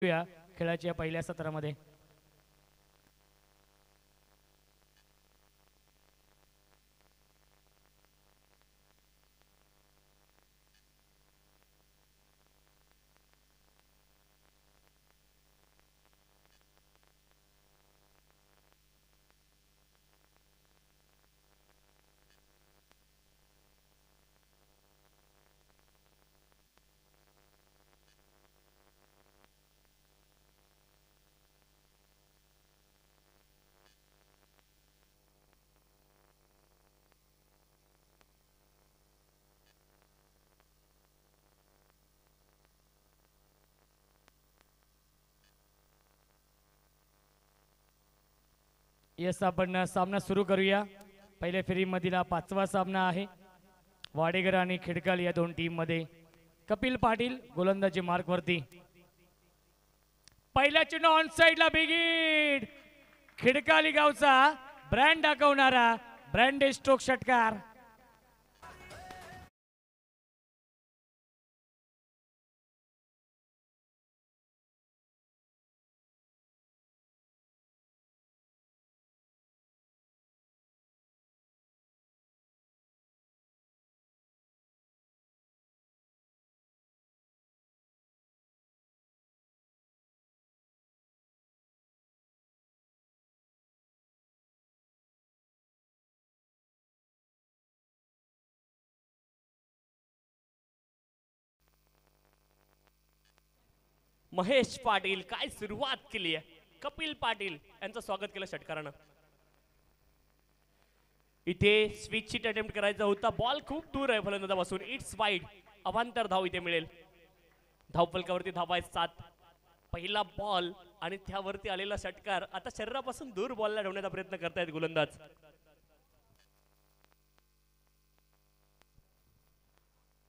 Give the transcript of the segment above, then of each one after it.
खेळाच्या पहिल्या सत्रामध्ये यस आपण सामना सुरू करूया। पहिल्या फेरीमधील हा 5वा सामना आहे। वाडेकर आणि खिडकाल या दोन टीम मध्ये कपिल पाटील गोलंदाजी मार्क वरती। पहिला चेंडू ऑन साइडला बिगिट खिडकाली गावचा ब्रँड दाखवणारा ब्रँड स्ट्रोक षटकार। महेश पाटील काय सुरुवात केली आहे। कपिल पाटील यांचं स्वागत केलं षटकारानं। इथे स्विच ची अटेम्प्ट करायचा होता, बॉल खूप दूर आहे फलंदाजापासून, इट्स वाईड, अवांतर धाव इथे मिळेल। धावफलकावरती धावा आहेत 7। पहिला बॉल आणि त्यावरती आलेला षटकार। आता शरीरापासून दूर बॉलला ठेवण्याचा प्रयत्न करतायत गोलंदाज।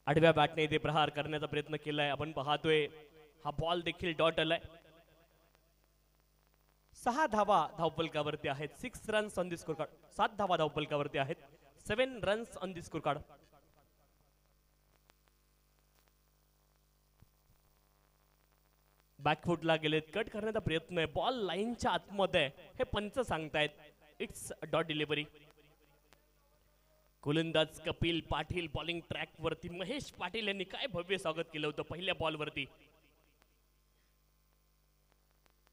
आडव्या बॅटने इथे प्रहार करण्याचा प्रयत्न केलाय, आपण पाहतोय हा बॉल देखील डॉट आलाय। 6 धावा धावफलकावरती आहेत, 6 runs on the score card. 7 धावा धावफलकावरती आहेत, 7 runs on the score card. बॅकफुटला गेलेत, कट करण्याचा प्रयत्न आहे, बॉल लाईनच्या आतमध्ये हे पंच सांगतायत, इट्स डॉट डिलिव्हरी। गोलंदाज कपिल पाटील बॉलिंग ट्रॅक वरती। महेश पाटील यांनी काय भव्य स्वागत केलं होतं पहिल्या बॉल वरती।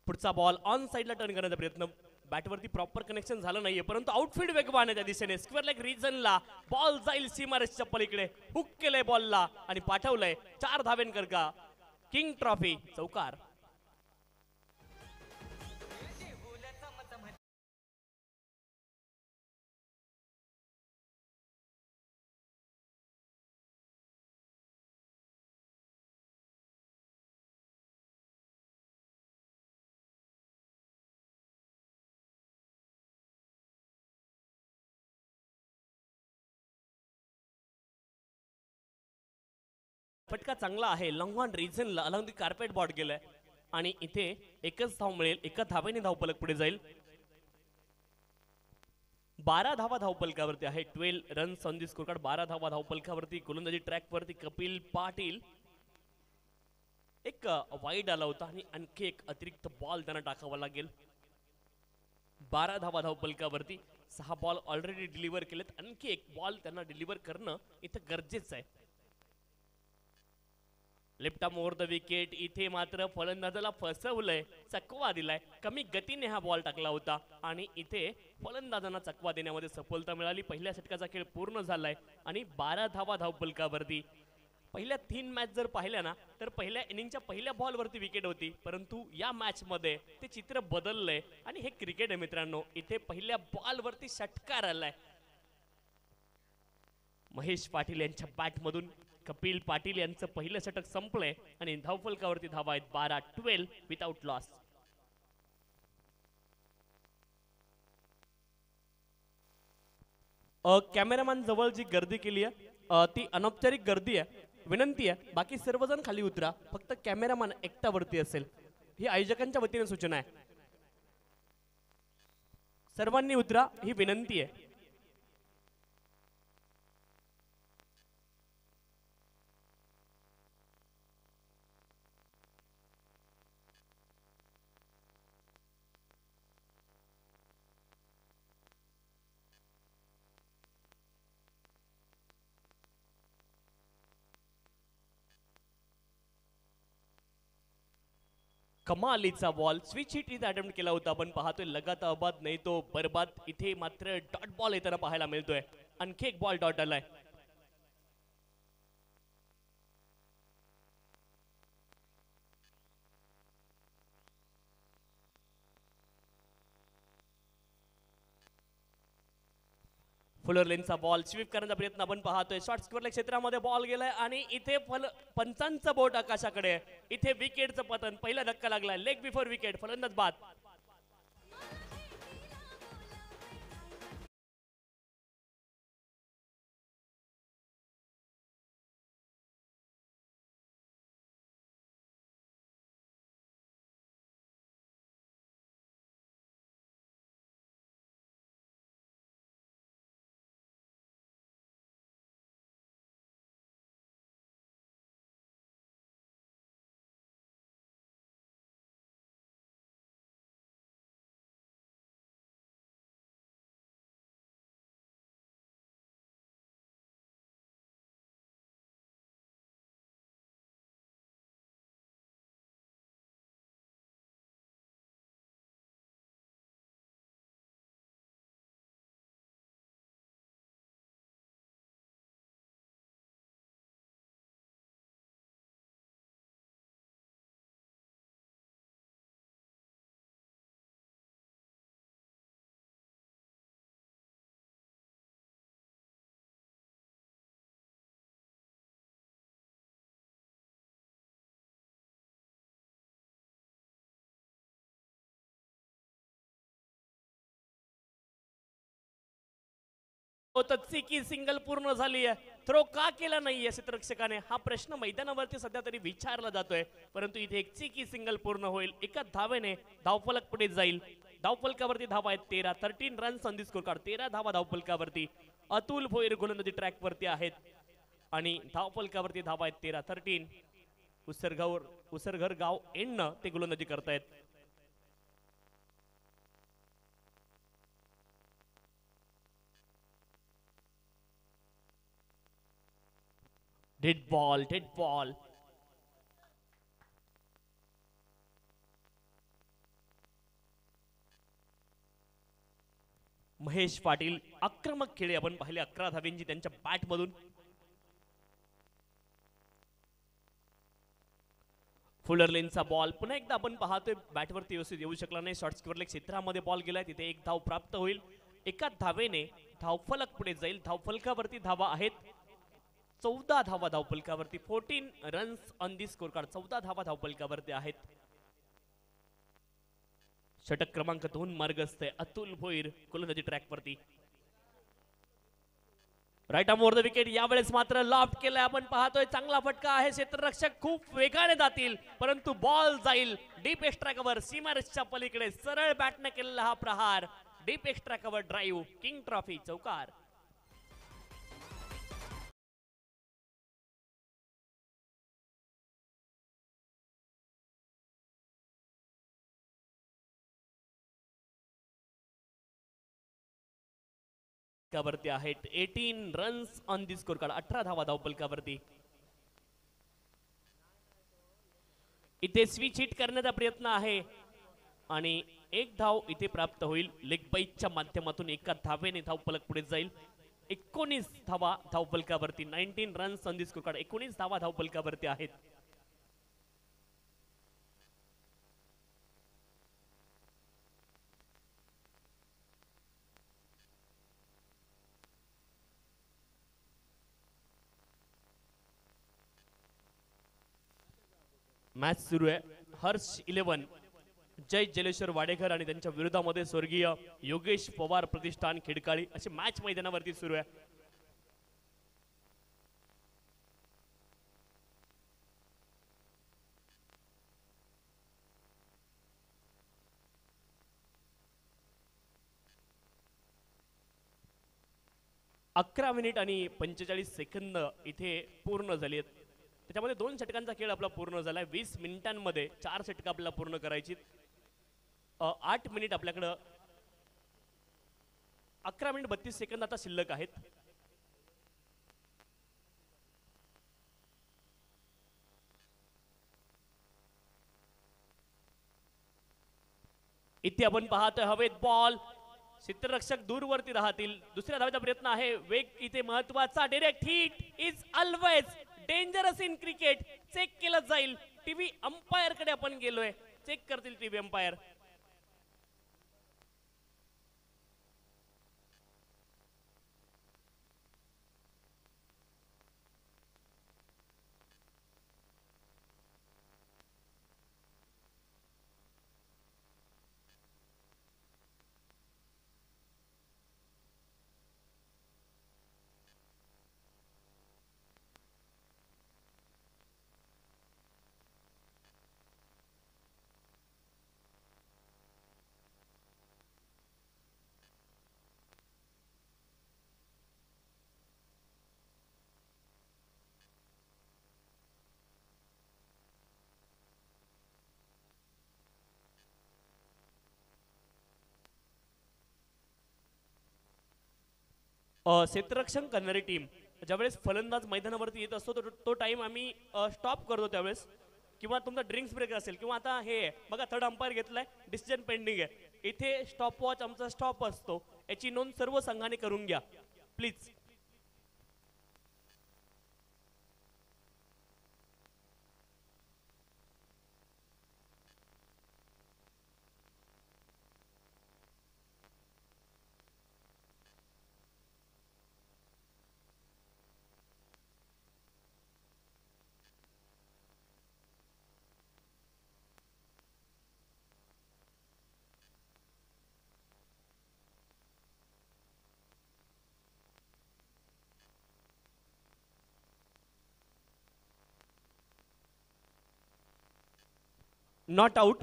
पुढचा बॉल ऑन साइडला टर्न करण्याचा प्रयत्न, बॅटवरती प्रॉपर कनेक्शन झालं नाहीये, परंतु आउटफील्ड वेगवान आहे त्या दिशेने। स्क्वेअर लेग रिजनला बॉल जाईल सीमारेषच्या पलीकडे, हुक केलंय बॉलला आणि पाठवलंय 4 धावेंकरता किंग ट्रॉफी चौकार। फटका चांगला आहे, लॉंग ऑन रिजनला अलॉंग दी कार्पेट बॉर्ड गेलाय आणि इथे एकच धाव मिळेल, एका धावेने धावफलक पुढे जाईल। 12 धावा धावफलकावरती आहे, 12 runs on the score card. 12 धावा धावफलकावरती, गोलंदाजी ट्रॅक वरती कपिल पाटील। एक वाईड आला होता आणि आणखी एक अतिरिक्त बॉल त्यांना टाकावा लागेल। 12 धावा धावफलकावरती, 6 बॉल ऑलरेडी डिलिव्हर केलेत, आणखी एक बॉल त्यांना डिलिव्हर करणं इथं गरजेचं आहे। Left arm over the wicket, इथे मात्र फलंदाजाला फसवलंय, चकवा दिलाय, कमी गतीने हा बॉल टाकला होता आणि इथे फलंदाजांना चकवा देण्यामध्ये सफलता मिळाली। पहिल्या षटकाचा खेळ पूर्ण झालाय आणि 12 धावा धावफलकावरती। पहिल्या 3 मॅच जर पाहिल्या ना तर पहिल्या इनिंगच्या पहिल्या बॉलवरती विकेट होती, परंतु या मॅच मध्ये ते चित्र बदललंय आणि हे क्रिकेट आहे मित्रांनो। इथे पहिल्या बॉलवरती षटकार आलाय, महेश पाटील यांच्या बॅट मधून कपिल पाटील यांचं पहिलं षटक संपलंय आणि धावफलकावरती धावा आहेत 12 विथआउट लॉस। कॅमेरामॅन जवळ जी गर्दी केली आहे ती अनौपचारिक गर्दी आहे, विनंती आहे बाकी सर्वजण खाली उतरा, फक्त कॅमेरामॅन एकटा वरती असेल, ही आयोजकांच्या वतीने सूचना आहे। सर्वांनी उतरा ही विनंती आहे। कमालीचा बॉल स्विच हिट इथे अटेम्प्ट केला होता, आपण पाहतोय लगातार अबाद नाही तो बरबाद. इथे मात्र डॉट बॉल येताना पाहायला मिळतोय. आणखी एक बॉल डॉट आलाय. फुलर लेनचा बॉल स्वीप करण्याचा प्रयत्न आपण पाहतोय. शॉर्ट स्क्वेअर क्षेत्रामध्ये बॉल गेलाय आणि इथे पंचांचं बोट आकाशाकडे आहे. इथे विकेटचं पतन, पहिला धक्का लागलाय. लेग बिफोर विकेट, फलंदाज बाद. की सिंगल पूर्ण झाली आहे. थ्रो का केला नाहीये क्षेत्ररक्षकाने, हा प्रश्न मैदानावरती सध्या तरी विचारला जातोय. परंतु इथे एक चिकी सिंगल पूर्ण होईल. एका धावेने धावफलक पुढे जाईल. धावफलकावरती धावा आहेत 13. 13 runs on the score card. 13 धावा धावफलकावरती. अतुल भोईर गोलंदाजी ट्रॅक वरती आहेत आणि धावफलकावरती धावा आहेत 13. 13 उसरघर गाव एंड ते गोलंदाजी करतायत. Dead ball. महेश पाटील आक्रमक खेळी आपण पाहिले 11 धावेंची त्यांच्या बॅट मधून. फुलर लेनचा बॉल पुन्हा एकदा आपण पाहतोय बॅटवरती व्यवस्थित येऊ शकला नाही. शॉर्ट स्क्वेअर क्षेत्रामध्ये बॉल गेलाय, तिथे एक धाव प्राप्त होईल. एका धावेने धावफलक पुढे जाईल. धावफलकावरती धावा आहेत 14 धावा धावफलकावरती. 14 runs on the score card. 14 धावा धावफलकावरती आहेत. षटक क्रमांक 2 मार्गस्थ आहे अतुल भोईर गोलंदाजी ट्रॅक वरती. Right arm over the wicket. यावेळेस मात्र लॉफ्ट केलाय आपण पाहतोय. चांगला फटका आहे. क्षेत्ररक्षक खूप वेगाने जातील परंतु बॉल जाईल डीप एक्स्ट्रा कव्हर. सीमारेषच्या पलीकडे सरळ बॅटने केलेला हा प्रहार. Deep extra cover drive. King trophy चौकार. वरती आहेत 18 runs on the score card. 18 धावा धावफलकावरती. इथे स्विच हिट करण्याचा प्रयत्न आहे आणि एक धाव इथे प्राप्त होईल. लेग बाईटच्या माध्यमातून एका धावेने धावफलक पुढे जाईल. 19 धावा धावफलकावरती. 19 runs on the score card. 19 धावा धावफलकावरती आहेत. मॅच सुरू आहे. हर्ष 11 जय जलेश्वर वाडेकर आणि त्यांच्या विरोधामध्ये स्वर्गीय योगेश पवार प्रतिष्ठान खिडकाळी अशी मॅच मैदानावरती सुरू आहे. अकरा मिनिट आणि 45 सेकंद इथे पूर्ण झाली आहेत. त्याच्यामध्ये 2 षटकांचा खेळ आपला पूर्ण झालाय. 20 मिनिटांमध्ये 4 षटकं आपल्याला पूर्ण करायची. 8 मिनिट आपल्याकडं 11 मिनिट 32 सेकंद आता शिल्लक आहेत. इथे आपण पाहतोय हवेत बॉल, क्षेत्ररक्षक दूरवरती राहतील. दुसऱ्या धावेचा प्रयत्न आहे, वेग इथे महत्वाचा. Direct hit is always dangerous in cricket. Check केलं जाईल. टीव्ही अंपायर कडे आपण गेलोय, चेक करतील टीव्ही अंपायर. क्षेत्ररक्षण करणारी टीम ज्यावेळेस फलंदाज मैदानावरती येत असतो तो टाइम आम्ही स्टॉप करतो त्यावेळेस, किंवा तुमचा ड्रिंक्स ब्रेक असेल किंवा आता हे बघा थर्ड अंपायर घेतलाय, डिसिजन पेंडिंग आहे. इथे स्टॉप वॉच आमचा स्टॉप असतो, याची नोंद सर्व संघाने करून घ्या प्लीज. Not out.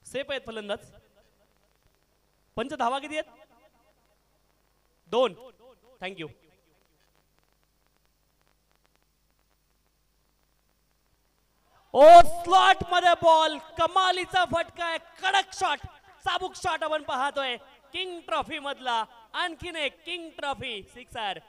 सेफ आहेत फलंदाज. पंच धावा किती आहेत? 2. थँक्यू. ओ स्लॉट मध्ये बॉल, कमालीचा फटका आहे, कडक शॉट, चाबूक शॉट आपण पाहतोय. किंग ट्रॉफी मधला आणखीन एक किंग ट्रॉफी सिक्सर.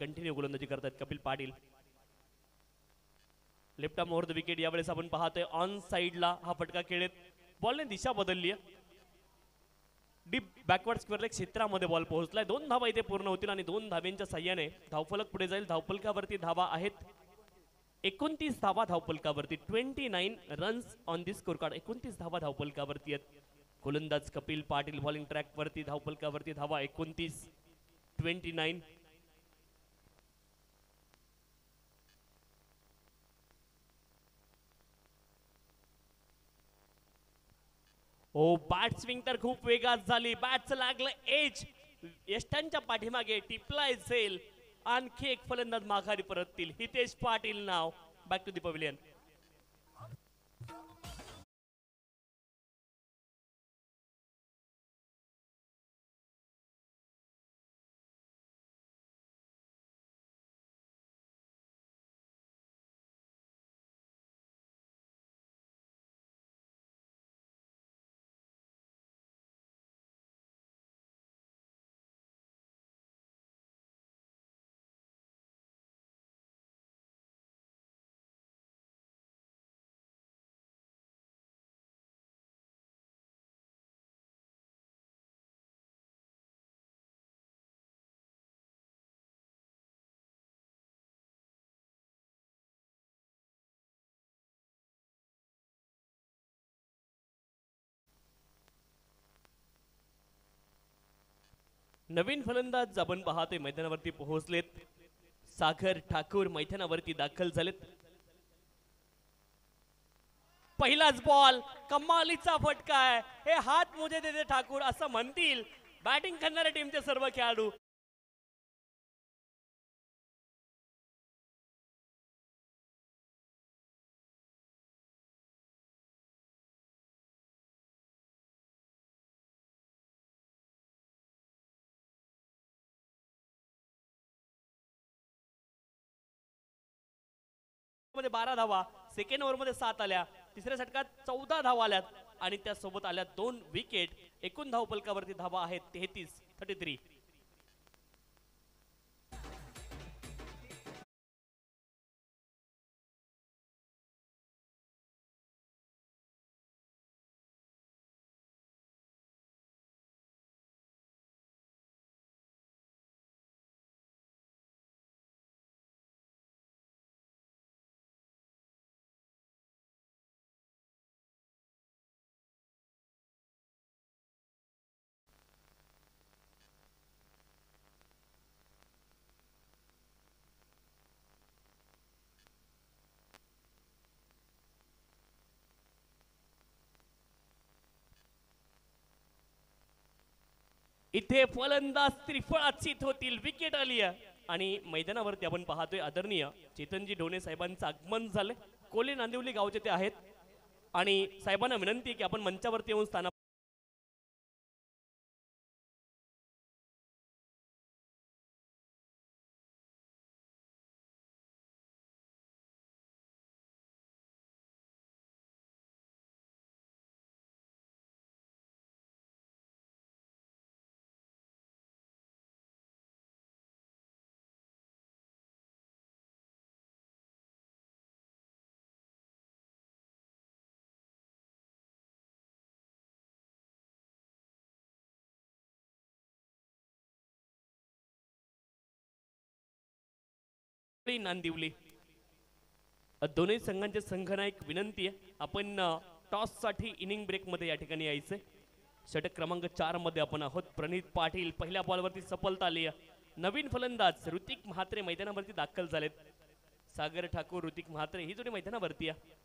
कंटिन्यू गोलंदाजी करतात Kapil Patil. Left arm over the wicket. यावेळेस आपण पाहतोय ऑन साइडला हा फटका खेळत बॉलने दिशा बदलली आहे. डीप बॅकवर्ड स्क्वेअर लेग क्षेत्रामध्ये बॉल पोहोचलाय. 2 धावा इथे पूर्ण होतील आणि 2 धाव्यांच्या साह्याने धावफलक पुढे जाईल. धावफलकावरती धावा आहेत 29 धावा धावफलकावरती. 29 runs on the score card. 29 धावा धावफलकावरती आहेत. गोलंदाज कपिल पाटील बॉलिंग ट्रॅक वरती. धावफलकावरती धावा 29. 29. ओ बॅट स्विंग तर खूप वेगात झाली. बॅटचं लागलं एज. यष्टांच्या पाठीमागे टिपलाय झेल. आणखी एक फलंदाज माघारी परततील. हितेश पाटील नाव. Back to the pavilion. नवीन फलंदाज आपण पाहतोय मैदानावरती पोहोचलेत. सागर ठाकूर मैदानावरती दाखल झालेत. पहिलाच बॉल. कमालीचा फटका आहे. हे हात मुझे दे दे ठाकूर असं म्हणतील बॅटिंग करणाऱ्या टीमचे सर्व खेळाडू. मध्ये 12 धावा. सेकंड ओव्हर मध्ये 7 आल्या. तिसऱ्या षटकात 14 धावा आल्यात आणि त्यासोबत आल्या 2 विकेट. एकूण धावफलकावरती धावा आहेत 33. इथे फलंदाज त्रिफळात सिद्ध होतील. विकेट आली आहे आणि मैदानावरती आपण पाहतोय आदरणीय चेतनजी ढोणे साहेबांचं आगमन झालंय. कोले नांदिवली गावचे ते आहेत आणि साहेबांना विनंती की आपण मंचावरती येऊन स्थान नांदिवली दोन्ही संघांचे संघनायक विनंती आहे आपण टॉस साठी इनिंग ब्रेक मध्ये या ठिकाणी यायचंय. षटक क्रमांक 4 मध्ये आपण आहोत. प्रणित पाटील पहिल्या बॉलवरती सफलता आली आहे. नवीन फलंदाज ऋतिक म्हात्रे मैदानावरती दाखल झालेत. सागर ठाकूर ऋतिक म्हात्रे ही जोडी मैदानावरती आहे.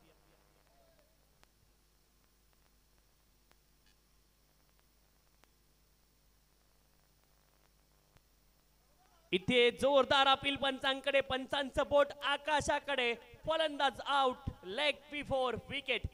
इथे जोरदार अपील पंचांकडे. पंचांचं बोट आकाशाकडे. फलंदाज आउट. Leg before wicket.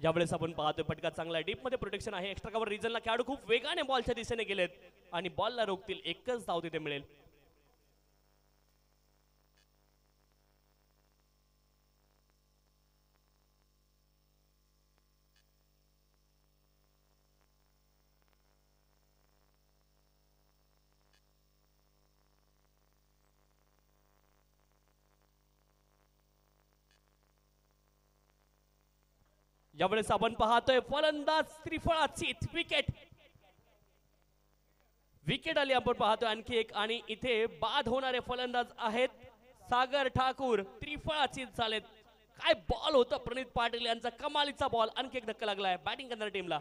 यावेळेस आपण पाहतोय फटका चांगला आहे, डीप मध्ये प्रोटेक्शन आहे, एक्स्ट्रा कव्हर रिजनला खेळाडू खूप वेगाने बॉलच्या दिशेने गेलेत आणि बॉलला रोखतील, एकच धाव तिथे मिळेल. यावेळेस आपण पाहतोय फलंदाज त्रिफळाची विकेट, विकेट आली आपण पाहतोय आणखी एक, आणि इथे बाद होणारे फलंदाज आहेत सागर ठाकूर, त्रिफळाची झालेत. काय बॉल होता प्रणित पाटील यांचा, कमालीचा बॉल, आणखी एक धक्का लागलाय बॅटिंग करणाऱ्या टीमला.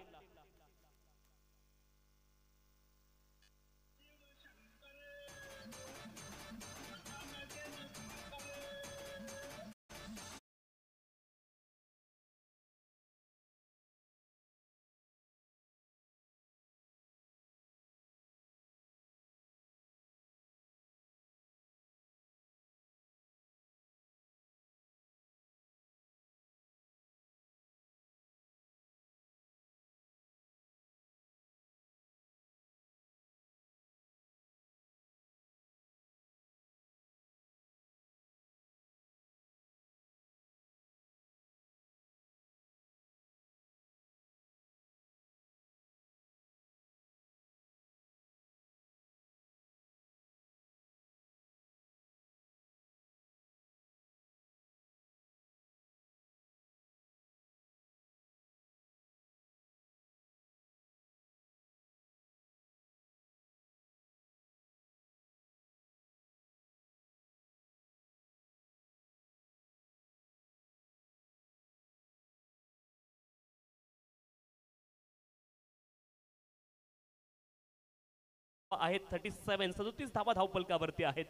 आहेत 37 धावा धावफलकावरती आहेत.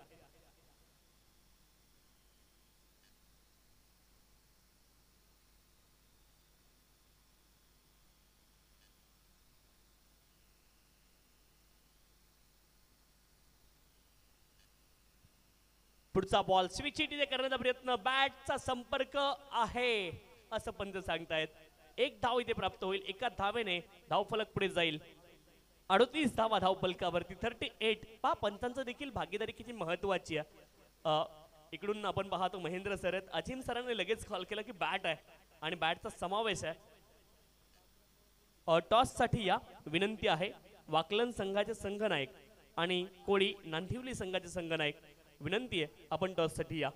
पुढचा बॉल स्विच हिट करण्याचा प्रयत्न, बॅटचा संपर्क आहे असं पंच सांगतायत. एक धाव इथे प्राप्त होईल, एका धावेने धावफलक पुढे जाईल. 38 धावा धावफलकावरती 38. पहा पंचांचं देखील भागीदारी किती महत्वाची आहे. इकडून आपण पाहतो महेंद्र सर आहेत, अजिम सरांनी लगेच कॉल केला की बॅट आहे आणि बॅटचा समावेश आहे. टॉस साठी या विनंती आहे. वाकलन संघाचे संघनायक आणि कोळी नांदिवली संघाचे संघनायक, विनंती आहे आपण टॉस साठी या.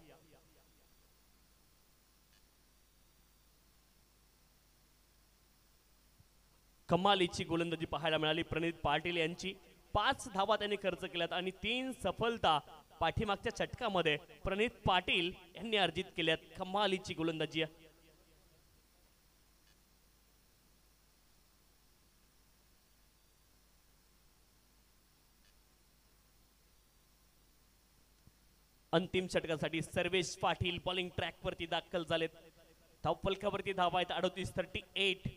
कमालीची गोलंदाजी पाहायला मिळाली प्रणित पाटील यांची. 5 धावा त्यांनी खर्च केल्यात आणि 3 सफलता पाठीमागच्या षटकामध्ये प्रणित पाटील यांनी अर्जित केल्यात. कमालीची गोलंदाजी आहे. अंतिम षटकासाठी सर्वेश पाटील बॉलिंग ट्रॅक वरती दाखल झालेत. धावफलकावरती धावा आहेत 38.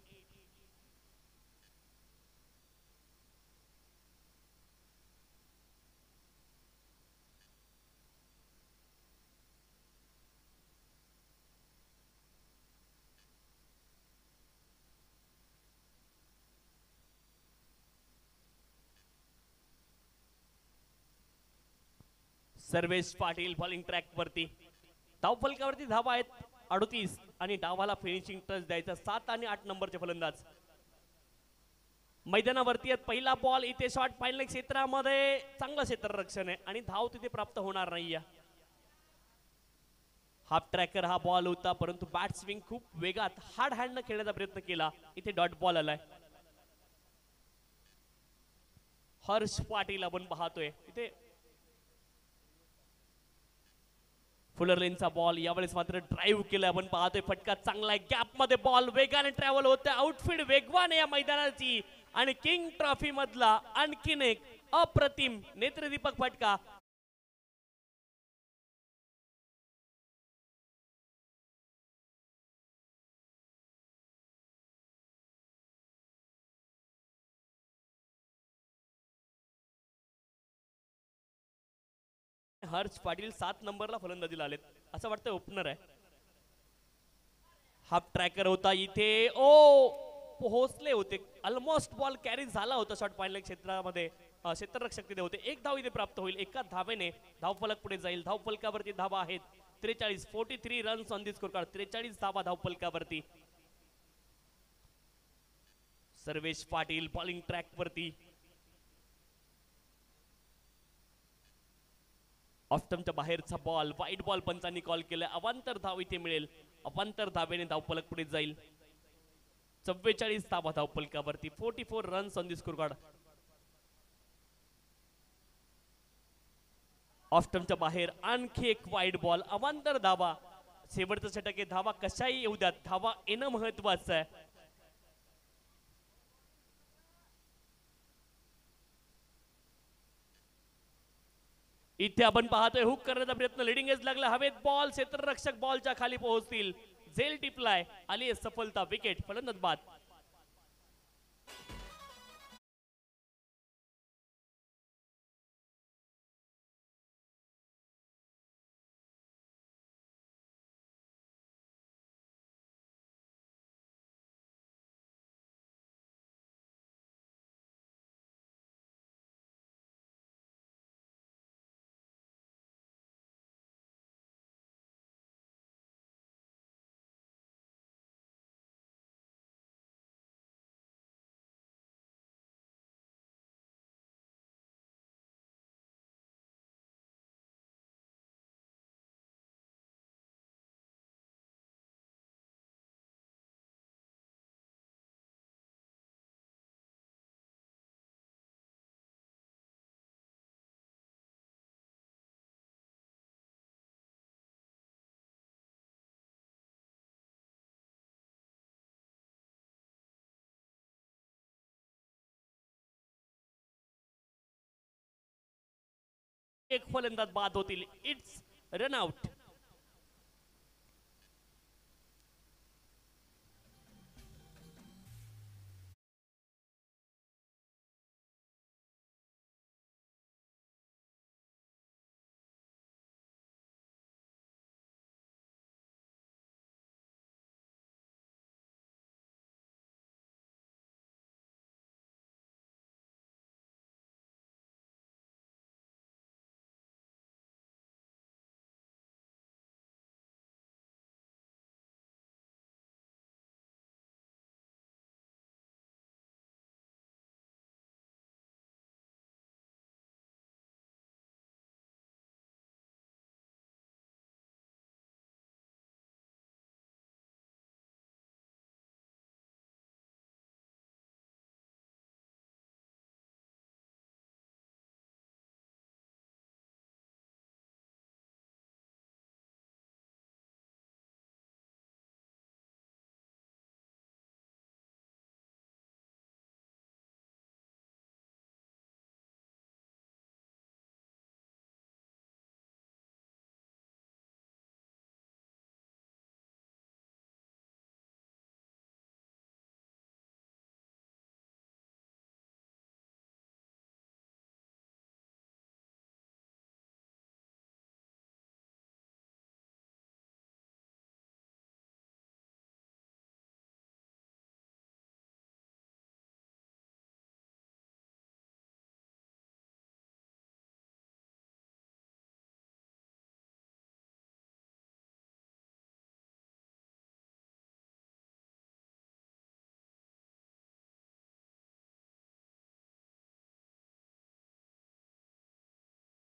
सर्वेश पाटील बॉलिंग ट्रॅक वरती, धावफलकावरती धावा आहेत 38 आणि डावाला फिनिशिंग टच द्यायचा 7 आणि 8 नंबरचे फलंदाज मैदानावरती आहेत. पहिला बॉल इथे शॉट फायनल क्षेत्रामध्ये, चांगलं क्षेत्ररक्षण आहे आणि धाव तिथे प्राप्त होणार नाहीये. हाफ ट्रॅकर हा बॉल होता, परंतु बॅट स्विंग खूप वेगात हार्ड हँड न खेळण्याचा प्रयत्न केला, इथे डॉट बॉल आलाय. हर्ष पाटील आपण पाहतोय इथे फुलर लेनचा बॉल, यावेळेस मात्र ड्राईव्ह केलाय आपण पाहतोय. फटका चांगला आहे, गॅप मध्ये बॉल वेगाने ट्रॅव्हल होते, आउटफील्ड वेगवान या मैदानाची आणि किंग ट्रॉफी मधला आणखीन एक अप्रतिम नेत्रदीपक फटका. हर्ष पाटील 7 नंबरला फलंदाजीला आलेत, असं वाटतं ओपनर आहे. हाफ ट्रॅकर होता इथे ओ पोहोचले होते ऑलमोस्ट बॉल कॅरी झाला होता शॉट पॉइंट क्षेत्रामध्ये क्षेत्ररक्षक तिथे होते. एक धाव इथे प्राप्त होईल. एका धावेने धावफलक पुढे जाईल. धावफलकावरती धावा आहेत 43 43 runs on the score card. 43 धावा धावफलकावरती. सर्वेश पाटील बॉलिंग ट्रॅक वरती. ऑफ्टमच्या बाहेरचा बॉल वाईट बॉल पंचांनी कॉल केलाय. अवांतर धाव इथे मिळेल. अवांतर धावेने धावफलक पुढे जाईल. 44 धावा धावफलकावरती. 44 runs on the score card. ऑफ्टमच्या बाहेर आणखी एक वाईट बॉल. अवांतर धावा. शेवटचं षटक आहे. धावा कशाही येऊ द्यात. धावा येणं महत्वाचं आहे. इथे आपण पाहतोय हुक करण्याचा प्रयत्न. लिडिंग एज लागला हवेत बॉल. क्षेत्ररक्षक बॉलच्या खाली पोहोचतील. झेल टिपलाय. आली सफलता. विकेट. फलंदाज बाद. एक फलंदाज बाद होतील. It's run out.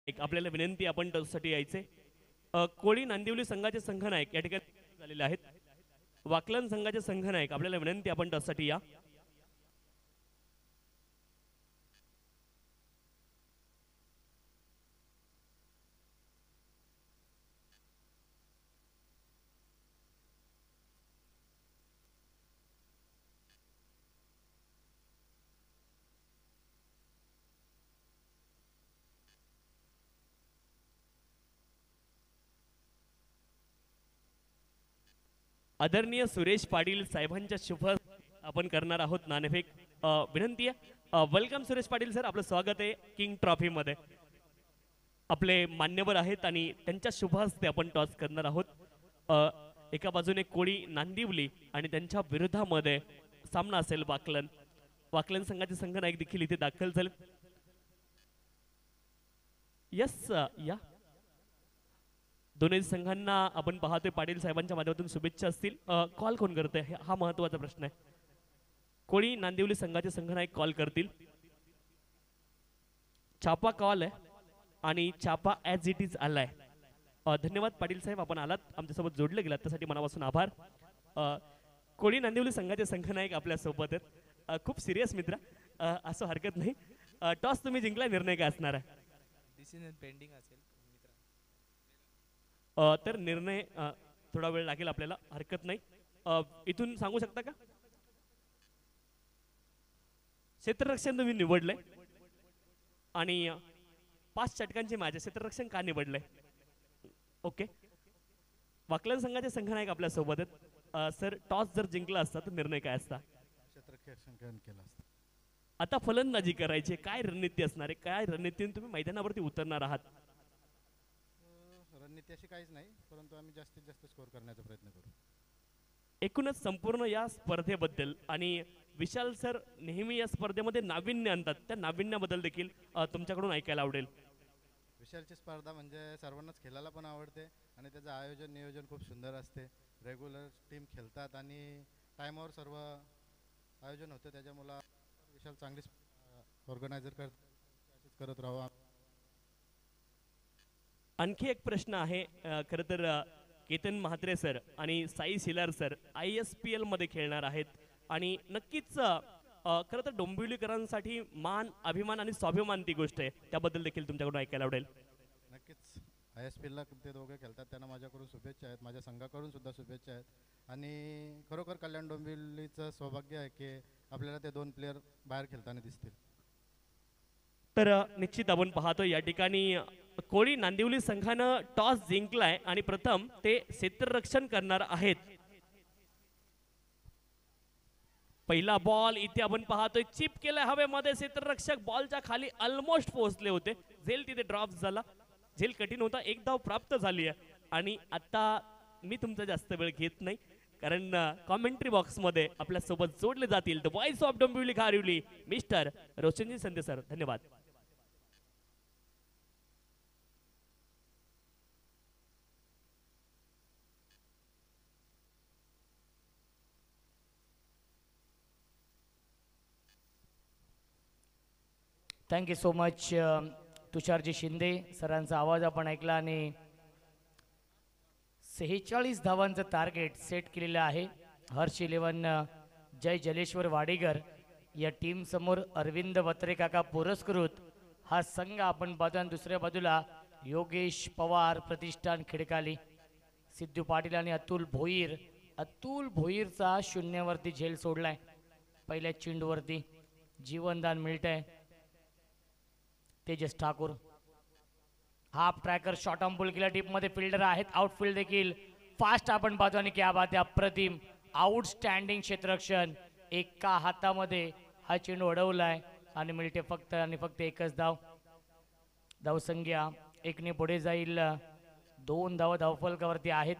एक आपल्याला विनंती आपण त्यासाठी यायचे. कोळी नांदिवली संघाचे संघनायक या ठिकाणी झालेले आहेत. वाकलन संघाचे संघनायक आपल्याला विनंती आपण त्यासाठी या. आदरणीय सुरेश पाटील साहेबांच्या शुभ आपण करणार आहोत नाणेफेक. विनंती आहे. वेलकम सुरेश पाटील सर, आपलं स्वागत आहे किंग ट्रॉफी मध्ये. आपले मान्यवर आहेत आणि त्यांच्या शुभ हस्ते आपण टॉस करणार आहोत. एका बाजूने कोळी नांदिवली आणि त्यांच्या विरोधामध्ये सामना असेल वाकलन संघाचे संघनायक देखील इथे दाखल झाले. यस या दोन्ही संघांना आपण पाहतोय पाटील साहेबांच्या माध्यमातून शुभेच्छा असतील. कॉल कोण करते हा महत्वाचा प्रश्न आहे. कोळी नांदिवली संघाचे संघनायक कॉल करतील. छापा कॉल आहे आणि छापा ॲज इट इज आलाय. धन्यवाद पाटील साहेब, आपण आलात, आमच्यासोबत जोडले गेलात, त्यासाठी मनापासून आभार. कोळी नांदिवली संघाचे संघनायक आपल्या सोबत आहेत. खूप सिरियस मित्र, असं हरकत नाही. टॉस तुम्ही जिंकला, निर्णय काय असणार आहे? डिसिजन पेंडिंग असेल मित्र. तर निर्णय थोडा वेळ लागेल आपल्याला, हरकत नाही. इथून सांगू शकता का? क्षेत्ररक्षण तुम्ही निवडलंय आणि 5 षटकांचे माझे क्षेत्ररक्षण का निवडलंय? ओके. वाकलन संघाचे संघनायक आपल्या सोबत आहेत. सर, टॉस जर जिंकला असता तर निर्णय काय असता? क्षेत्ररक्षण केलं असतं. आता फलंदाजी करायची, काय रणनीती असणार आहे? काय रणनीतीने तुम्ही मैदानावरती उतरणार आहात? रणनीती अशी काहीच नाही, परंतु आम्ही जास्तीत जास्त स्कोर करण्याचा प्रयत्न करू. एकूणच संपूर्ण या स्पर्धेबद्दल, आणि विशाल सर नेहमी या स्पर्धेमध्ये नाविन्य आणतात, त्या नाविन्याबद्दल देखील तुमच्याकडून ऐकायला आवडेल. विशालची स्पर्धा म्हणजे सर्वांनाच खेळायला पण आवडते आणि त्याचं आयोजन नियोजन खूप सुंदर असते. रेग्युलर टीम खेळतात आणि टायमावर सर्व आयोजन होतं, त्याच्यामुळे विशाल चांगली ऑर्गनायझर करत राहू. आणखी एक प्रश्न आहे. खरं तर केतन म्हात्रे सर आणि साई शिलार सर ISPL मध्ये खेळणार आहेत आणि नक्कीच खरं तर डोंबिवलीकरांसाठी मान, अभिमान आणि स्वाभिमान ती गोष्ट आहे, त्याबद्दल देखील तुमच्याकडून ऐकायला आवडेल. नक्कीच ISPLला ते दोघे खेळतात, त्यांना माझ्याकडून शुभेच्छा आहेत, माझ्या संघाकडून सुद्धा शुभेच्छा आहेत. आणि खरोखर कल्याण डोंबिवलीचं सौभाग्य आहे की आपल्याला ते 2 प्लेयर बाहेर खेळताना दिसतील. तर निश्चित आपण पाहतो या ठिकाणी कोळी नांदिवली संघानं टॉस जिंकलाय आणि प्रथम ते क्षेत्ररक्षण करणार आहेत. पहिला बॉल इथे आपण पाहतोय, चिप केलाय हवेमध्ये, क्षेत्ररक्षक बॉलच्या खाली ऑलमोस्ट पोहोचले होते. झेल तिथे ड्रॉप झाला, झेल कठीण होता, 1 धाव प्राप्त झाली आहे. आणि आता मी तुमचा जास्त वेळ घेत नाही, कारण कॉमेंट्री बॉक्स मध्ये आपल्या सोबत जोडले जातील the voice of Dombivli Kharivali mister Roshanji Sande sir. धन्यवाद. Thank you so much Tusharji Shinde सरांचा आवाज आपण ऐकला आणि 46 धावांचं टार्गेट सेट केलेलं आहे. हर्ष 11 जय जलेश्वर वाडेकर या टीम समोर अरविंद वत्रे काका पुरस्कृत हा संघ आपण पाहतो. आणि दुसऱ्या बाजूला योगेश पवार प्रतिष्ठान खिडकाली, सिद्धू पाटील आणि अतुल भोईरचा शून्यावरती झेल सोडलाय. पहिल्या चेंडूवरती जीवनदान मिळतंय. Tejas Thakur half tracker short on ball केला, डीप मध्ये फिल्डर आहेत, आउटफील्ड देखील फास्ट आपण पाहतो. आणि क्या बात आहे, अप्रतिम आउटस्टँडिंग क्षेत्ररक्षण. एका हातामध्ये हा चेंडू अडवलाय आणि मिळते फक्त आणि फक्त 1च धाव. धावसंख्या 1ने पुढे जाईल. 2 धावा धावफलकावरती आहेत.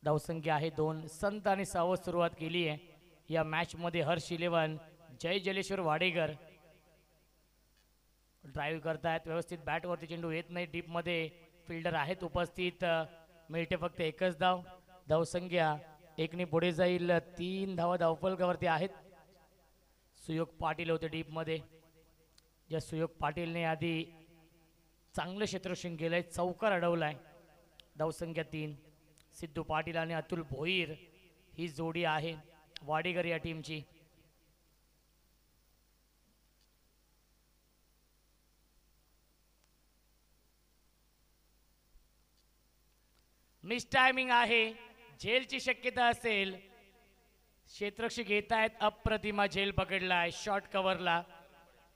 धावसंख्या आहे 2. संत आणि सावध सुरुवात केली आहे या मॅच मध्ये. हर्ष 11 जय जलेश्वर वाडेकर ड्राईव्ह करतायत व्यवस्थित, बॅट वरती चेंडू येत नाही, डीप मध्ये फिल्डर आहेत उपस्थित, मिळते फक्त 1च धाव. धावसंख्या 1ने पुढे जाईल. 3 धावा धावफलकावरती आहेत. सुयोग पाटील होते डीप मध्ये, ज्या सुयोग पाटीलने आधी चांगलं क्षेत्ररक्षण केलंय, चौकार अडवलाय. धावसंख्या 3. सिद्धू पाटील आणि अतुल भोईर ही जोडी आहे वाडेकर या टीमची. मिस टायमिंग आहे, झेलची शक्यता असेल. क्षेत्ररक्षक येत आहेत, अप्रतिमा झेल पकडलाय शॉर्ट कव्हरला.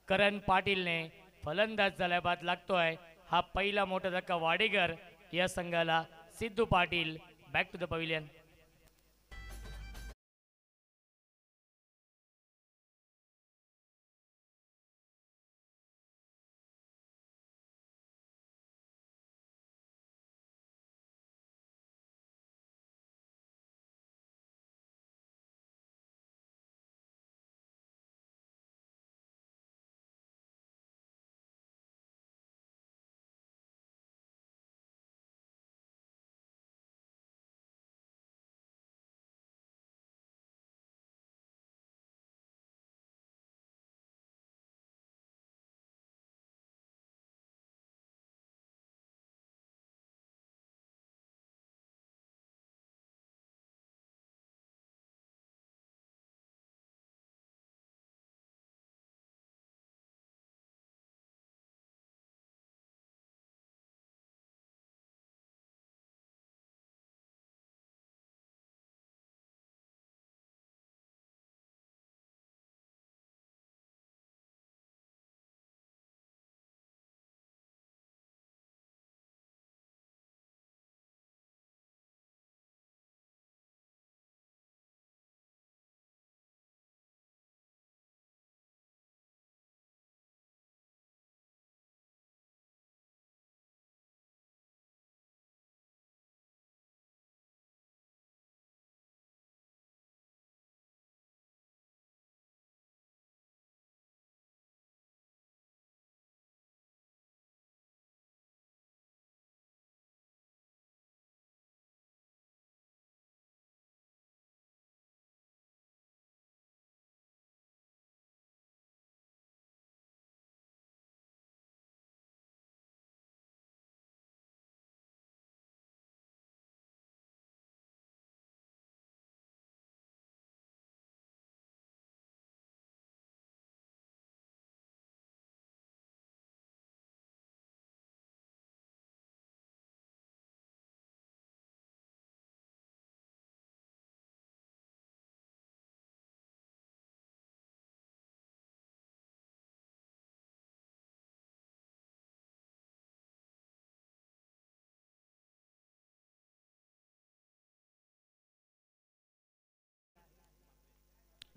करण पाटीलने फलंदाज झाल्या बाद लागतोय. हा पहिला मोठा धक्का वाडेकर या संघाला. Sidhu Patil back to the pavilion.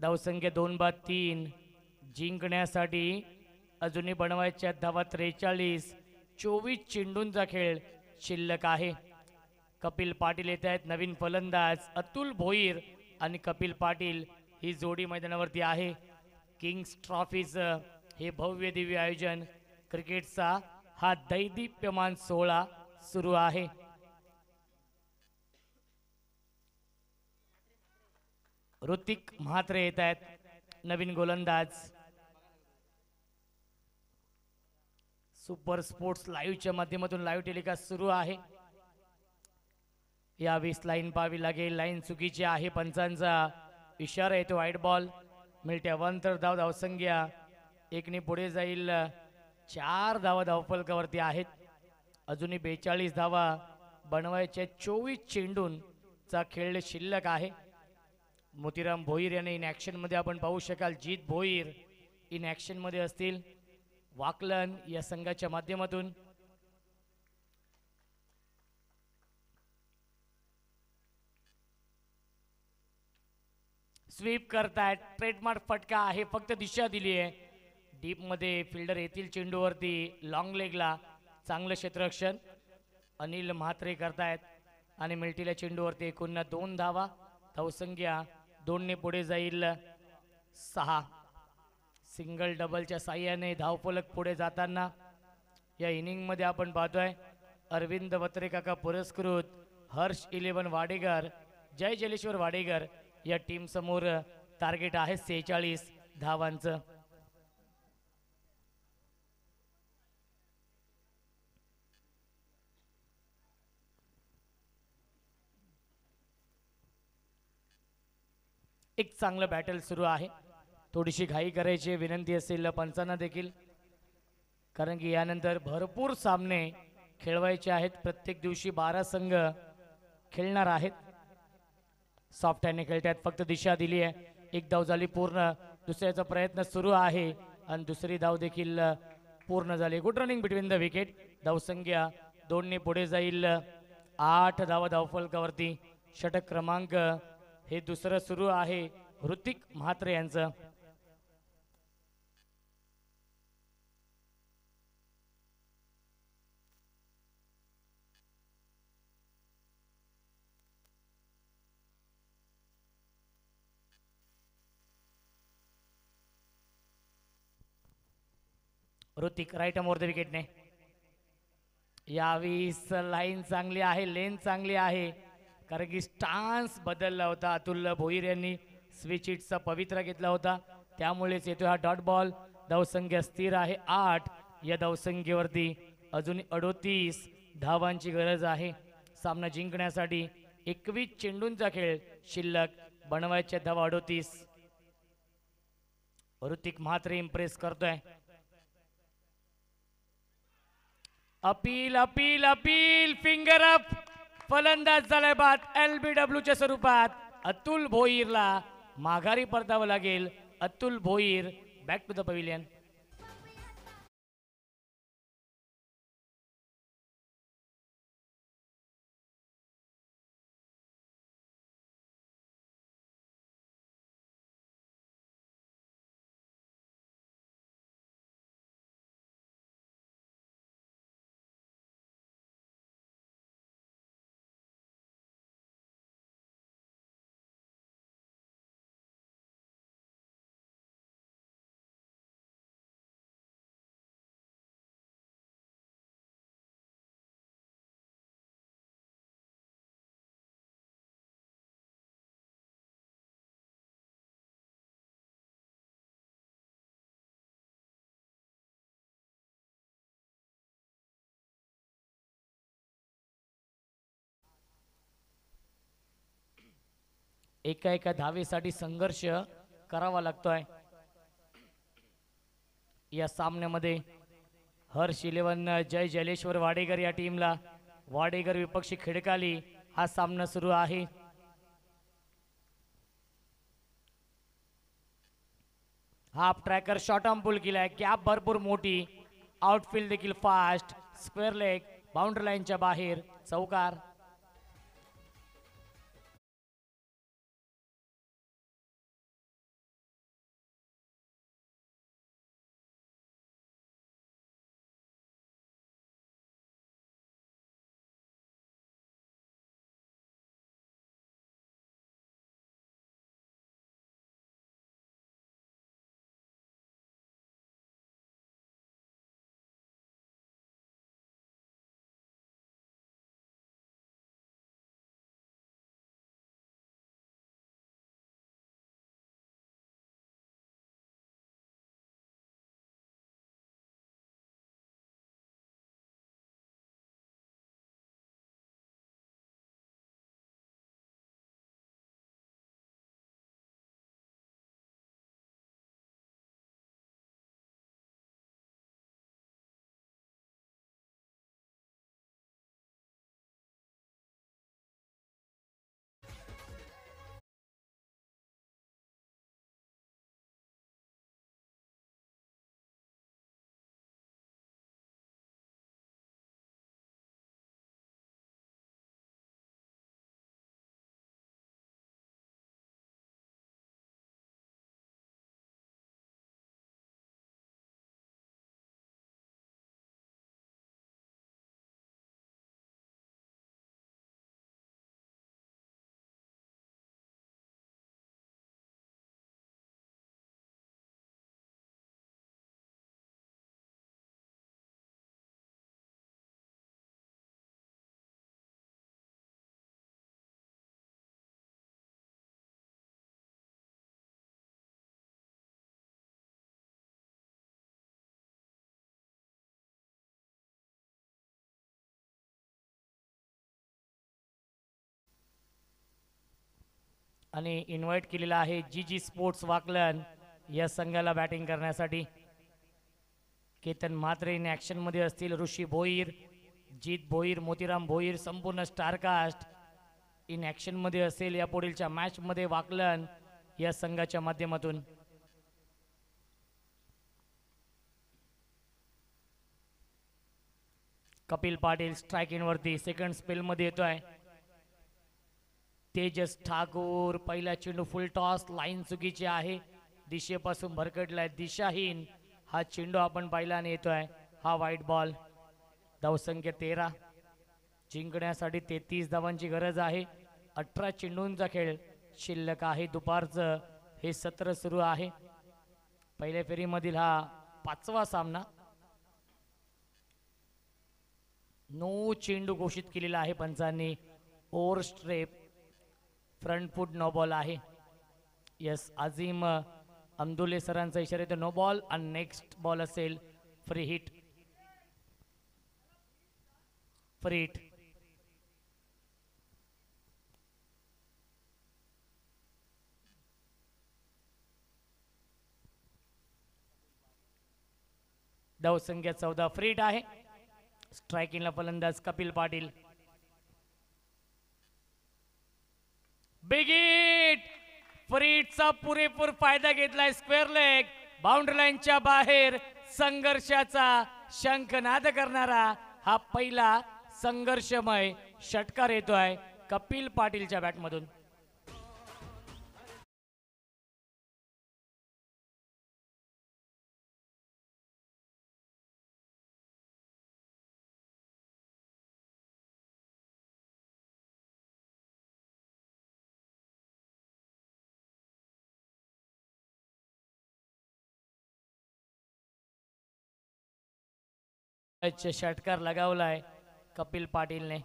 धावसंख्या 2-3 जिंकण्यासाठी अजूनही बनवायच्या धावा 43. 24 चेंडूंचा खेळ शिल्लक आहे. कपिल पाटील येत आहेत नवीन फलंदाज. अतुल भोईर आणि कपिल पाटील ही जोडी मैदानावरती आहे. किंग्स ट्रॉफीचं हे भव्य दिव्य आयोजन क्रिकेटचा हा दैदिप्यमान सोहळा सुरू आहे. ऋतिक म्हात्रे येत आहेत नवीन गोलंदाज. सुपर स्पोर्ट्स लाईव्हच्या माध्यमातून लाईव्ह टेलिकास्ट सुरू आहे. यावेळेस लाईन पाहावी लागेल. लाईन चुकीची आहे. पंचांचा इशारा येतो. वाईट बॉल. मिळते अवांतर धाव. धावसंख्या 1 पुढे जाईल. 4 धावा धावफलकावरती आहेत. अजूनही 42 धावा बनवायच्या. 24 चेंडूंचा खेळ शिल्लक आहे. मोतीराम भोईर यांनी इन ॲक्शन मध्ये आपण पाहू शकाल. जीत भोईर इन ॲक्शन मध्ये असतील वाकलन या संघाच्या माध्यमातून. स्वीप करतायत. ट्रेडमार्क फटका आहे. फक्त दिशा दिली आहे. डीप मध्ये फिल्डर येतील चेंडूवरती. लॉंग लेगला चांगलं क्षेत्ररक्षण अनिल म्हात्रे करतायत आणि मिळतील्या चेंडूवरती एकूण 2 धावा. धावसंख्या 2 पुढे जाईल. 6 सिंगल डबलच्या साह्याने धावफलक पुढे जाताना या इनिंग मध्ये आपण पाहतोय अरविंद वत्रे काका पुरस्कृत हर्ष 11 वाडेकर, जय जलेश्वर वाडेकर या टीम समोर टार्गेट आहे 46 धावांचं. एक चांगलं बॅटल सुरू आहे. थोडीशी घाई करायची विनंती असेल पंचांना देखील, कारण की यानंतर भरपूर सामने खेळवायचे आहेत. प्रत्येक दिवशी 12 संघ खेळणार आहेत. सॉफ्ट हँडने खेळतात. फक्त दिशा दिली आहे. 1 धाव झाली पूर्ण. दुसऱ्याचा प्रयत्न सुरू आहे आणि दुसरी धाव देखील पूर्ण झाली. Good running between the wicket. धावसंख्या 2 पुढे जाईल. 8 धावा धावफलकावरती. षटक क्रमांक हे दुसरं सुरू आहे ऋतिक म्हात्रे यांचं. ऋतिक राईट मोर द विकेटने. यावीस लाईन चांगली आहे. लेन चांगली आहे. कारण की स्टान्स बदलला होता. अतुल भोईर यांनी स्विच हिटचा पवित्रा घेतला होता. त्यामुळेच येतो हा डॉट बॉल. धावसंख्या स्थिर आहे 8. या धावसंख्येवरती अजून 38 धावांची गरज आहे सामना जिंकण्यासाठी. 21 चेंडूंचा खेळ शिल्लक. बनवायच्या धावा 38. ऋतिक म्हात्रे इम्प्रेस करतोय. Appeal appeal appeal. Finger up. फलंदाज झालाय बाद. LBW च्या स्वरूपात अतुल भोईरला माघारी परतावं लागेल. Atul Bhoir back to the pavilion. एका एका धावेसाठी संघर्ष करावा लागतोय या सामन्यामध्ये. हर्ष 11 जय जलेश्वर वाडेकर या टीमला. वाडेकर विपक्षी खिडकाली हा सामना सुरू आहे. Half tracker short arm pull केलाय. कॅप भरपूर मोठी. आउटफील्ड देखील फास्ट. Square leg. बाउंड्री लाईनच्या बाहेर. चौकार. आणि इन्व्हाइट केलेला आहे जी स्पोर्ट्स वाकलन या संघाला बॅटिंग करण्यासाठी. केतन म्हात्रे इन ॲक्शन मध्ये असतील. ऋषी भोईर, जीत भोईर, मोतीराम भोईर संपूर्ण स्टारकास्ट इन ॲक्शन मध्ये असेल या पुढीलच्या मॅच मध्ये वाकलन या संघाच्या माध्यमातून. कपिल पाटील स्ट्रायकिंग वरती सेकंड स्पेल मध्ये येतोय. तेजस ठाकूर पहिला चेंडू फुल टॉस, लाईन चुकीची आहे, दिशेपासून भरकटलाय, दिशाहीन हा चेंडू आपण पाहिला आणि येतोय हा वाईट बॉल. धावसंख्या 13, जिंकण्यासाठी 33 धावांची गरज आहे. 18 चेंडूंचा खेळ शिल्लक आहे. दुपारचं हे सत्र सुरू आहे. पहिल्या फेरीमधील हा 5वा सामना. नो चेंडू घोषित केलेला आहे पंचांनी. Overstep, front foot no ball आहे. यस, अझीम अमदुल्ले सरांचा इशारा येतो नो बॉल आणि नेक्स्ट बॉल असेल फ्री हिट. Free hit. धावसंख्या 14, फ्री हिट आहे. स्ट्रायकिंगला फलंदाज Kapil Patil. Big hit. Free हिटचा पुरेपूर फायदा घेतलाय. स्क्वेअर लेग, बाउंड्री लाईनच्या बाहेर संघर्षाचा शंखनाद करणारा हा पहिला संघर्षमय षटकार येतोय कपिल पाटीलच्या बॅटमधून. षटकार लगावलाय कपिल पाटीलने.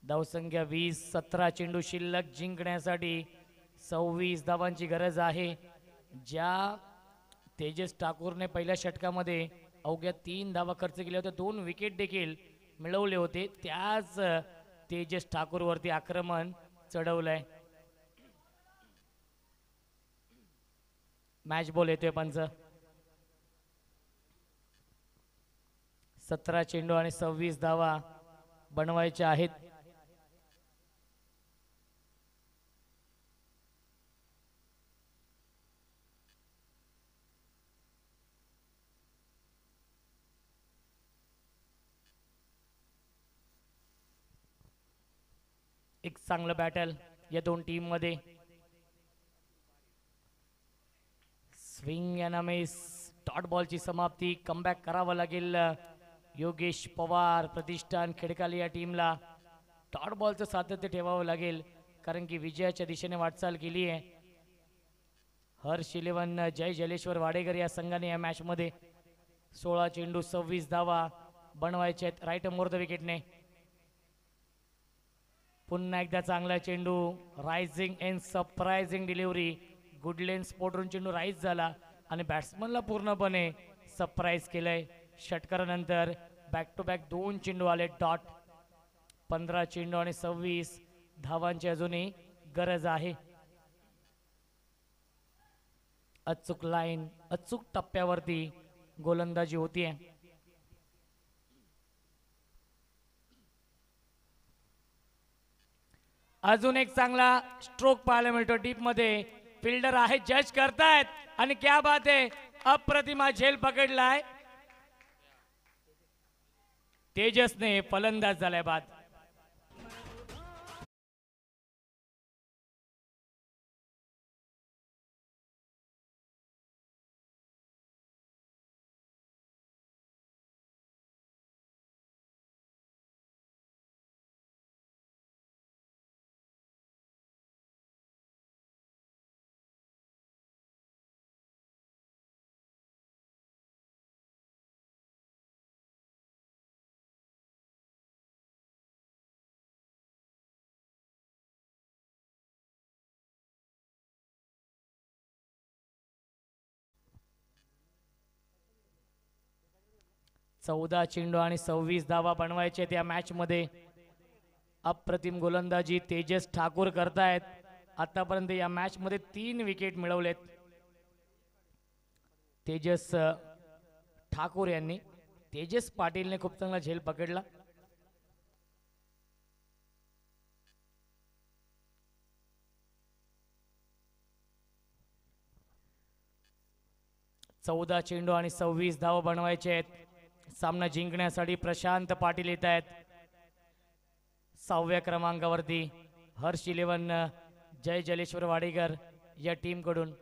धावसंख्या 20, 17 चेंडू शिल्लक, जिंकण्यासाठी 26 धावांची गरज आहे. ज्या तेजस ठाकूरने पहिल्या षटकामध्ये अवघ्या 3 धावा खर्च केल्या होत्या, 2 विकेट देखील मिळवले होते, त्याच तेजस ठाकूर वरती आक्रमण चढवलंय. मॅच बॉल येतोय पंच. 17 चेंडू आणि 26 धावा बनवायच्या आहेत. एक चांगलं बॅटल या दोन टीम मध्ये. स्विंग अँड मिस, डॉट बॉलची समाप्ती. कमबॅक करावं लागेल योगेश पवार प्रतिष्ठान खेडकाली या टीमला. डॉट बॉलचं सातत्य ठेवावं लागेल कारण की विजयाच्या दिशेने वाटचाल केली आहे. हर्ष इलेव्हन जय जलेश्वर वाडेकर या संघाने या मॅच मध्ये 16 चेंडू 26 धावा बनवायचे आहेत राईट मोर द विकेटने. पुन्हा एकदा चांगला चेंडू, रायझिंग अँड सरप्राइझिंग डिलिव्हरी. गुडलेन स्पोर्टरून चेंडू राईज झाला आणि बॅट्समनला पूर्णपणे सरप्राईज केलंय. षटकारानंतर बॅक टू बॅक 2 चेंडू आले डॉट. 15 चेंडू आणि 26 धावांची अजूनही गरज आहे. अचूक लाईन, अचूक टप्प्यावरती गोलंदाजी होतीये. अजून एक चांगला स्ट्रोक पाहायला मिळतो डीप मध्ये. फिल्डर आहे, जज करतायत आणि क्या बात आहे, अप्रतिमा झेल पकडलाय. तेजसने फलंदाज झालाय बाद. चौदा चेंडू आणि 26 धावा बनवायचे त्या मॅच मध्ये. अप्रतिम गोलंदाजी तेजस ठाकूर करतायत. आतापर्यंत या मॅच मध्ये 3 विकेट मिळवलेत तेजस ठाकूर यांनी. तेजस पाटीलने खूप चांगला झेल पकडला. चौदा चेंडू आणि 26 धावा बनवायचे आहेत. सामना जिंकण्यासाठी प्रशांत पाटील येत आहेत. 6व्या क्रमांकावरती हर्ष 11 जय जलेश्वर वाडेकर या टीम कडून.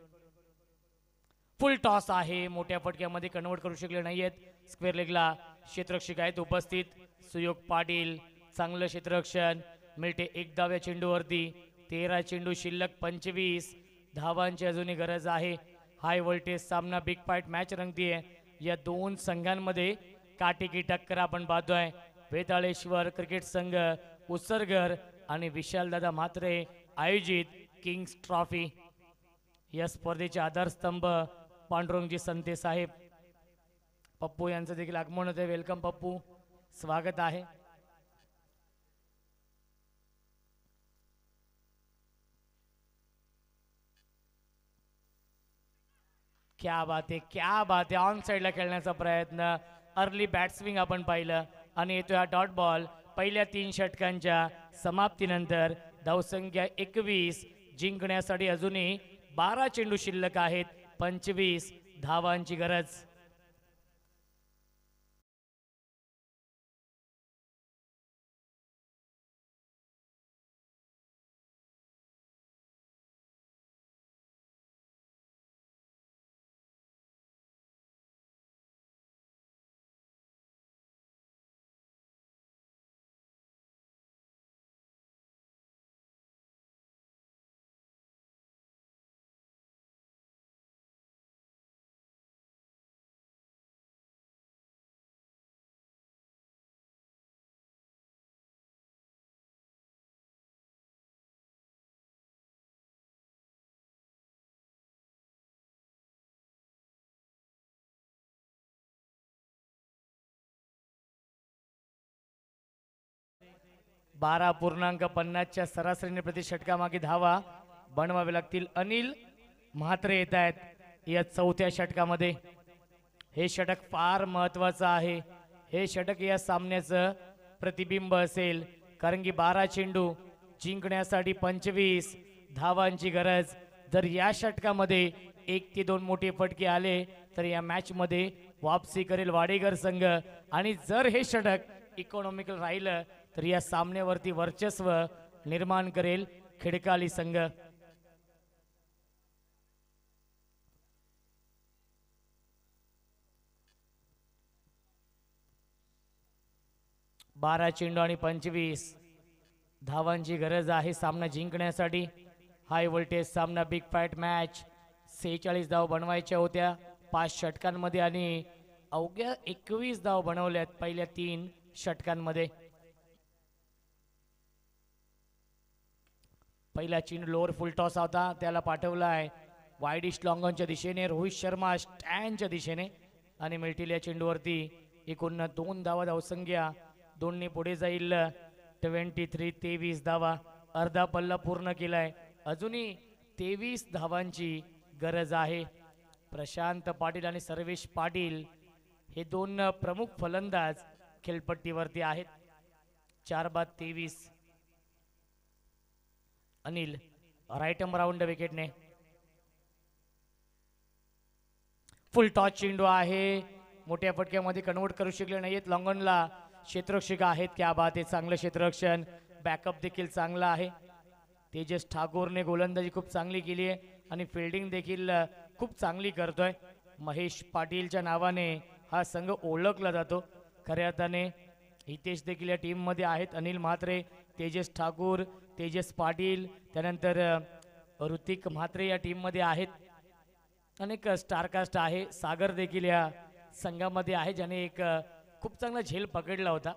फुल टॉस आहे, मोठ्या फटक्यामध्ये कन्वर्ट करू शकले नाहीयेत. स्क्वेअर लेगला क्षेत्ररक्षक आहेत उपस्थित. सुयोग पाटील चांगलं क्षेत्ररक्षण. मिळते 1 धाव्या चेंडूवरती. 13 चेंडू शिल्लक, 25 धावांची अजूनही गरज आहे. हाय व्होल्टेज सामना, बिग फाईट मॅच रंगतीये. या दोन संघांमध्ये काटेकी टक्कर आपण पाहतोय. वेताळेश्वर क्रिकेट संघ उसरगर आणि विशालदादा म्हात्रे आयोजित किंग्स ट्रॉफी. या स्पर्धेचे आधारस्तंभ पांडुरंगजी संते साहेब. पप्पू यांचं देखील आगमन होते. वेलकम पप्पू, स्वागत आहे. क्या बात आहे, क्या बात आहे. ऑन साईडला खेळण्याचा प्रयत्न, अर्ली बॅट्सविंग आपण पाहिलं आणि येतो हा डॉट बॉल. पहिल्या 3 षटकांच्या समाप्तीनंतर धावसंख्या 21. जिंकण्यासाठी अजूनही 12 चेंडू शिल्लक आहेत. 25 धावांची गरज. बारा 12.50च्या सरासरीने प्रति षटकामागे धावा बनवावे लागतील. अनिल म्हात्रे येत आहेत या 4थ्या षटकामध्ये. हे षटक फार महत्वाचं आहे. हे षटक या सामन्याचं प्रतिबिंब असेल, कारण की 12 चेंडू जिंकण्यासाठी 25 धावांची गरज. जर या षटकामध्ये 1 ते 2 मोठे फटके आले तर या मॅच मध्ये वापसी करेल वाडेकर संघ. आणि जर हे षटक इकॉनॉमिकल राहिलं तर या सामन्यावरती वर्चस्व निर्माण करेल खिडकाली संघ. बारा चेंडू आणि 25 धावांची गरज आहे सामना जिंकण्यासाठी. हाय व्होल्टेज सामना, बिग फाईट मॅच. 46 धाव बनवायच्या होत्या 5 षटकांमध्ये आणि अवघ्या 21 धाव बनवल्यात पहिल्या 3 षटकांमध्ये. पहिला चेंडू लोअर फुल टॉस होता, त्याला पाठवलाय वाईडिश लॉंगॉनच्या दिशेने. रोहित शर्मा स्टँडच्या दिशेने आणि मिळतील या चेंडूवरती एकूण 2 धावा धावसंख्या. 2 पुढे जाईल. 23 धावा. अर्धा पल्ला पूर्ण केलाय. अजूनही 23 धावांची गरज आहे. प्रशांत पाटील आणि सर्वेश पाटील हे 2 प्रमुख फलंदाज खेळपट्टीवरती आहेत. 4 बाद 23. अनिल राईट आर्म राऊंड विकेटने. फुल टॉस चेंडू आहे, मोठ्या फटक्यामध्ये कन्वर्ट करू शकले नाहीत. लॉंगनला क्षेत्ररक्षक आहेत. क्या बात आहे, चांगलं क्षेत्ररक्षण. बॅकअप देखील चांगला आहे. तेजस ठाकूरने गोलंदाजी खूप चांगली केली आहे आणि फिल्डिंग देखील खूप चांगली करतोय. महेश पाटीलच्या नावाने हा संघ ओळखला जातो. खऱ्या अर्थाने हितेश देखील या टीम मध्ये आहेत. अनिल म्हात्रे, तेजस ठाकूर, तेजस पाटील, त्यानंतर ऋतिक म्हात्रे या टीम मध्ये आहेत. अनेक स्टारकास्ट आहे. सागर देखील या संघामध्ये आहे, ज्याने एक खूप चांगला झेल पकडला होता.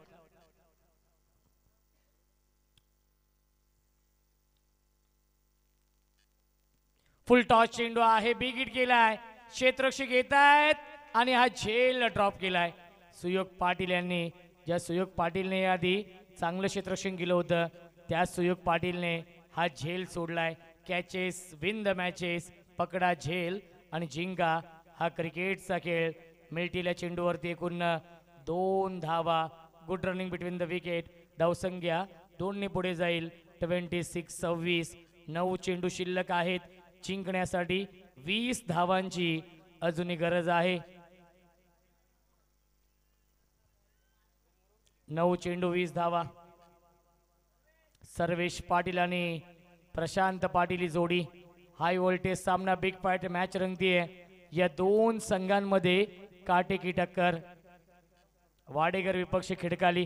फुल टॉस चेंडू आहे, बिग हिट केलाय. क्षेत्ररक्षक येत आहेत आणि हा झेल ड्रॉप केलाय सुयोग पाटील यांनी. ज्या सुयोग पाटीलने आधी चांगलं क्षेत्ररक्षण केलं होतं, त्या सुयोग पाटीलने हा झेल सोडलाय. कॅचेस विन द मॅचेस, पकडा झेल आणि जिंका हा क्रिकेटचा खेळ. मिल्टीला चेंडूवरती एकूण 2 धावा. Good running between the wicket. धावसंख्या 2 पुढे जाईल. 26-26. 9 चेंडू शिल्लक आहेत. जिंकण्यासाठी 20 धावांची अजूनही गरज आहे. 9 चेंडू 20 धावा. सर्वेश पाटील आणि प्रशांत पाटील ही जोडी. हाय व्होल्टेज सामना, बिग फाईट मॅच रंगतीये. या दोन संघांमध्ये काटेकी टक्कर. वाडेकर विपक्ष खिडकाली.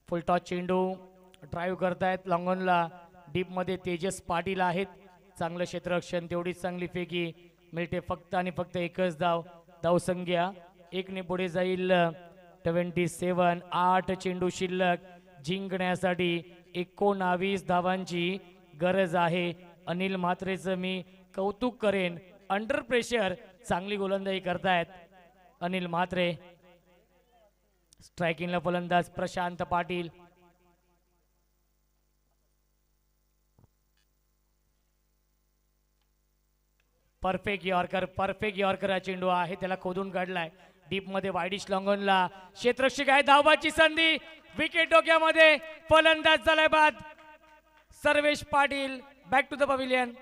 फुल टॉस चेंडू ड्राईव्ह करतायत लॉंगॉनला. डीप मध्ये तेजस पाटील आहेत. चांगलं क्षेत्ररक्षण, तेवढीच चांगली फेकी. मिळते फक्त आणि फक्त एकच धाव. धावसंख्या 1 पुढे जाईल. 27. 8 चेंडू शिल्लक. जिंकण्यासाठी 19 धावांची गरज आहे. अनिल म्हात्रेचं मी कौतुक करेन. अंडर प्रेशर चांगली गोलंदाजी करतायत अनिल म्हात्रे. स्ट्रायकिंगला फलंदाज प्रशांत पाटील. परफेक्ट यॉर्कर हा चेंडू आहे, त्याला खोदून काढलाय. डीप मध्ये वाईडिश लॉंगॉनला क्षेत्ररक्षक आहे. धावाची संधी. विकेट डोक्यामध्ये. फलंदाज झालाय बाद. Sarvesh Patil back to the pavilion.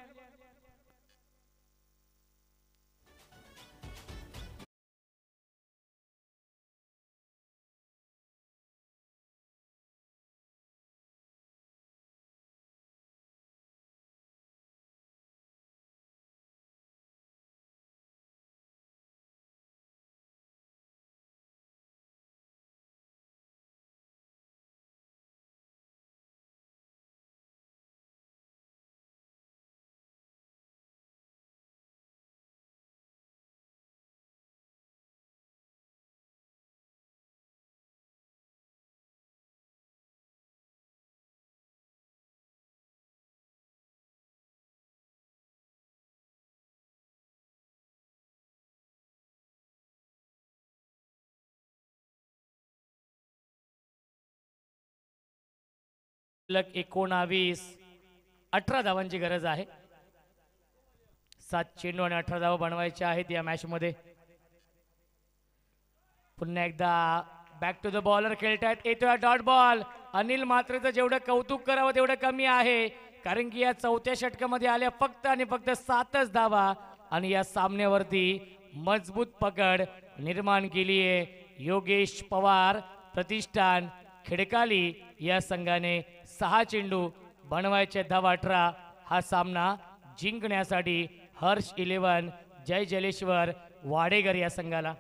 शिल्लक 19. 18 धावांची गरज आहे. 7 चेंडू आणि 18 धावा बनवायच्या आहेत या मॅच मध्ये. पुन्हा एकदा बॅक टू द बॉलर खेळतायत. येतोय डॉट बॉल. अनिल म्हात्रेचं जेवढं कौतुक करावं तेवढं कमी आहे, कारण की या 4थ्या षटकामध्ये आल्या फक्त आणि फक्त 7च धावा आणि या सामन्यावरती मजबूत पकड निर्माण केली आहे. योगेश पवार प्रतिष्ठान खिडकाली या संघाने 6 चेंडू बनवायचे धावा 18. हा सामना जिंकण्यासाठी हर्ष 11 जय जलेश्वर वाडेकर या संघाला.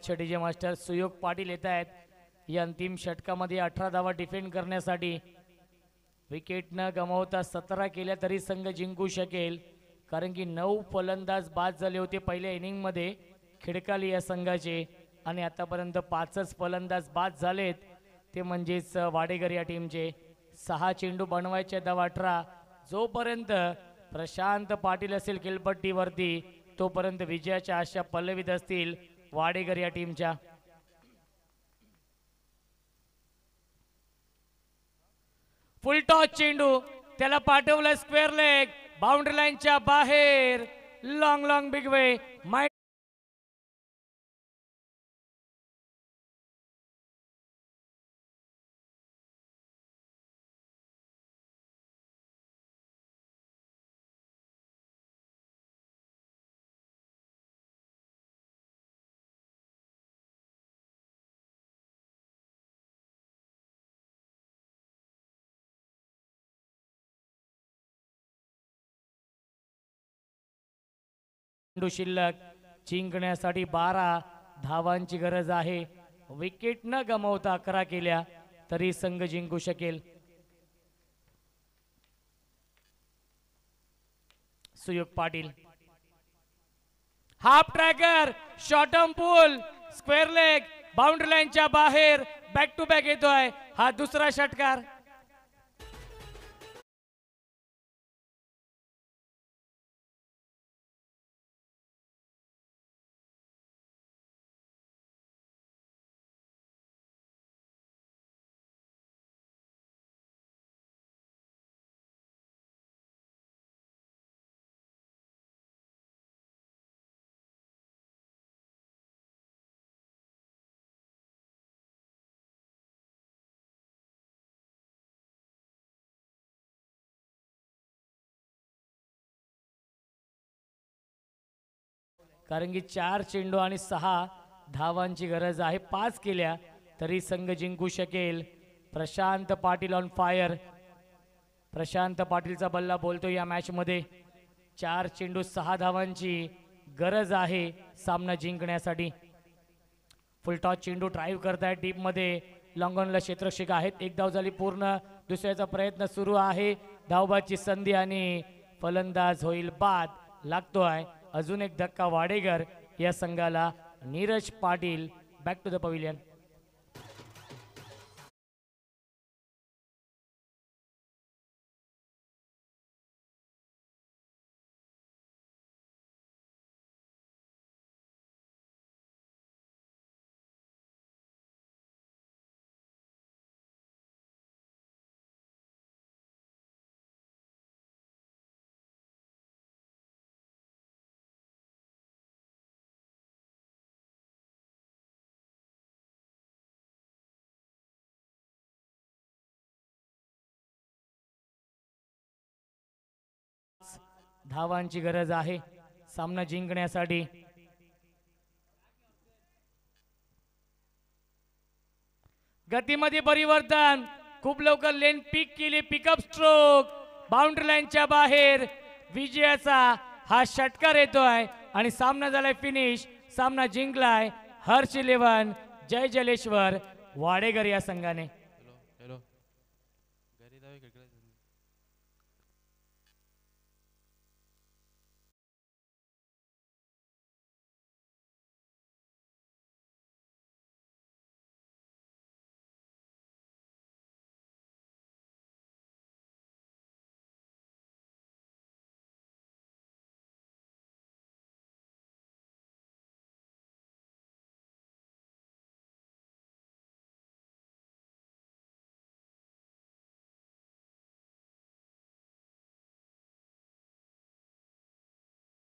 डीजे मास्टर सुयोग पाटील येत आहेत या अंतिम षटकामध्ये 18 धावा डिफेंड करण्यासाठी. विकेट न गमावता 17 केल्या तरी संघ जिंकू शकेल, कारण की 9 फलंदाज बाद झाले होते पहिल्या इनिंग मध्ये खिडकाली या संघाचे आणि आतापर्यंत 5च फलंदाज बाद झालेत, ते म्हणजेच वाडेकर या टीमचे. 6 चेंडू बनवायचे धावा 18. जोपर्यंत प्रशांत पाटील असेल खेळपट्टीवरती तोपर्यंत विजयाच्या आशा पल्लवीत असतील वाडेकर या टीमच्या. फुल टॉस चेंडू, त्याला पाठवलं स्क्वेअर लेग, बाउंड्री लाईनच्या बाहेर. Long long big way. शिल्लक. जिंकण्यासाठी 12 धावांची गरज आहे. विकेट न गमावता 11 केल्या तरी संघ जिंकू शकेल. सुयोग पाटील हाफ ट्रॅकर शॉर्टम पूल स्क्वेअर लेग बाउंड्री लाईनच्या बाहेर बॅक टू बॅक येतोय. हा दुसरा षटकार. कारण की 4 चेंडू आणि 6 धावांची गरज आहे. 5 केल्या तरी संघ जिंकू शकेल. Prashant Patil on fire. प्रशांत पाटीलचा बल्ला बोलतो या मॅच मध्ये 4 चेंडू 6 धावांची गरज आहे सामना जिंकण्यासाठी. फुलटॉस चेंडू ड्राईव्ह करतायत डीप मध्ये. लॉंगॉनला क्षेत्ररक्षक आहेत. एक धाव झाली पूर्ण. दुसऱ्याचा प्रयत्न सुरू आहे. धावबाची संधी आणि फलंदाज होईल बाद. लागतोय अजून एक धक्का वाडेकर या संघाला. Neeraj Patil back to the pavilion. धावांची गरज आहे सामना जिंकण्यासाठी. गतीमध्ये परिवर्तन. खूप लवकर लेन पिक केली. पिकअप स्ट्रोक बाउंड्री लाईनच्या बाहेर. विजयाचा हा षटकार येतोय आणि सामना झालाय फिनिश. सामना जिंकलाय हर्ष 11 जय जलेश्वर वाडेकर या संघाने. हॅलो हॅलो घरी जावे खेळ